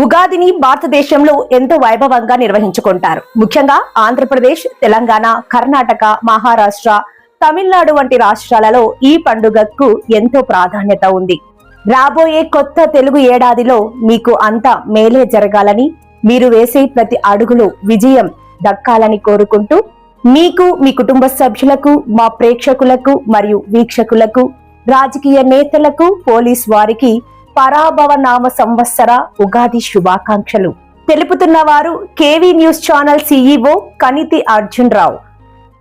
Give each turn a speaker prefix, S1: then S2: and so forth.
S1: ఉగాదిని భారతదేశంలో ఎంతో వైభవంగా నిర్వహించుకుంటారు. ముఖ్యంగా ఆంధ్రప్రదేశ్, తెలంగాణ, కర్ణాటక, మహారాష్ట్ర, తమిళనాడు వంటి రాష్ట్రాలలో ఈ పండుగకు ఎంతో ప్రాధాన్యత ఉంది. రాబోయే కొత్త తెలుగు ఏడాదిలో మీకు అంతా మేలే జరగాలని, మీరు వేసే ప్రతి అడుగులో విజయం దక్కాలని కోరుకుంటూ, మీకు, మీ కుటుంబ సభ్యులకు, మా ప్రేక్షకులకు మరియు వీక్షకులకు, రాజకీయ నేతలకు, పోలీస్ వారికి పరాభవ నామ సంవత్సర ఉగాది శుభాకాంక్షలు తెలుపుతున్న వారు KV news channel CEO Kaniti Arjun రావు.